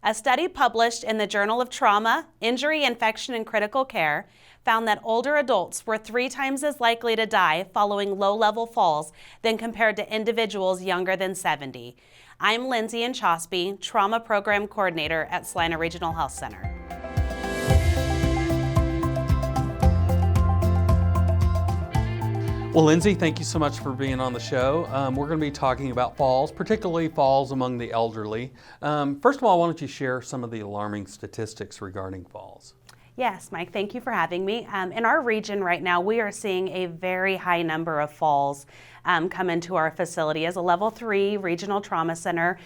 A study published in the Journal of Trauma, Injury, Infection, and Critical Care found that older adults were 3 times as likely to die following low-level falls than compared to individuals younger than 70. I'm Lindsay Intchauspe, Trauma Program Coordinator at Salina Regional Health Center. Well, Lindsay, thank you so much for being on the show. We're going to be talking about falls, particularly falls among the elderly. First of all, why don't you share some of the alarming statistics regarding falls? Yes, Mike, thank you for having me. In our region right now, we are seeing a very high number of falls come into our facility. As a level 3 regional trauma center,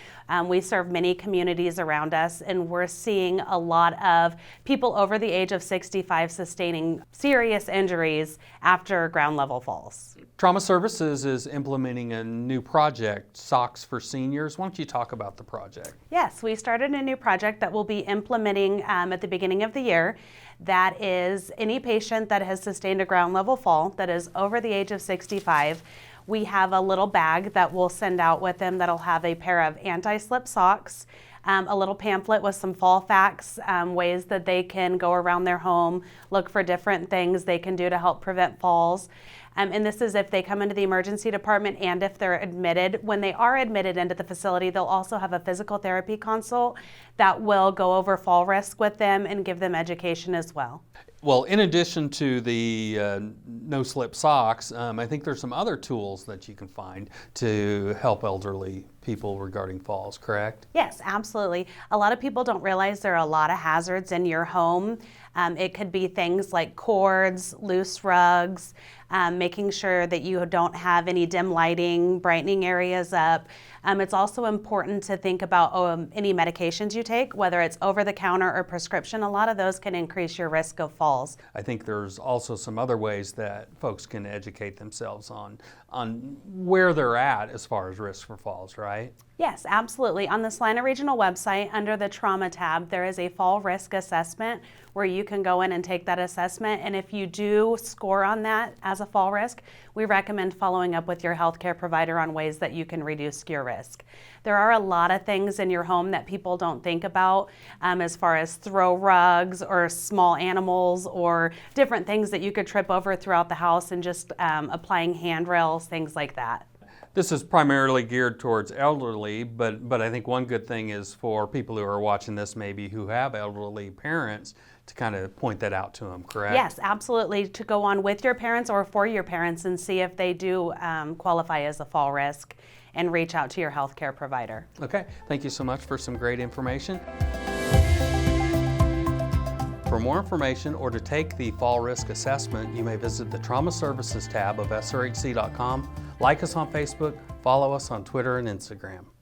we serve many communities around us, and we're seeing a lot of people over the age of 65 sustaining serious injuries after ground level falls. Trauma Services is implementing a new project, Socks for Seniors. Why don't you talk about the project? Yes, we started a new project that we'll be implementing at the beginning of the year. That is any patient that has sustained a ground level fall that is over the age of 65. We have a little bag that we'll send out with them that'll have a pair of anti-slip socks, a little pamphlet with some fall facts, ways that they can go around their home, look for different things they can do to help prevent falls. And this is if they come into the emergency department and if they're admitted. When they are admitted into the facility, they'll also have a physical therapy consult that will go over fall risk with them and give them education as well. Well, in addition to the no-slip socks, I think there's some other tools that you can find to help elderly people regarding falls, correct? Yes, absolutely. A lot of people don't realize there are a lot of hazards in your home. It could be things like cords, loose rugs, making sure that you don't have any dim lighting, brightening areas up. It's also important to think about any medications you take, whether it's over-the-counter or prescription. A lot of those can increase your risk of falls. I think there's also some other ways that folks can educate themselves on where they're at as far as risk for falls, right? Yes, absolutely. On the Salina Regional website, under the Trauma tab, there is a fall risk assessment where you can go in and take that assessment. And if you do score on that as a fall risk, we recommend following up with your healthcare provider on ways that you can reduce your risk. There are a lot of things in your home that people don't think about as far as throw rugs or small animals or different things that you could trip over throughout the house, and just applying handrails, things like that. This is primarily geared towards elderly, but I think one good thing is for people who are watching this maybe who have elderly parents to kind of point that out to them, correct? Yes, absolutely. To go on with your parents or for your parents and see if they do qualify as a fall risk, and reach out to your healthcare provider. Okay, thank you so much for some great information. For more information or to take the fall risk assessment, you may visit the Trauma Services tab of srhc.com, like us on Facebook, follow us on Twitter and Instagram.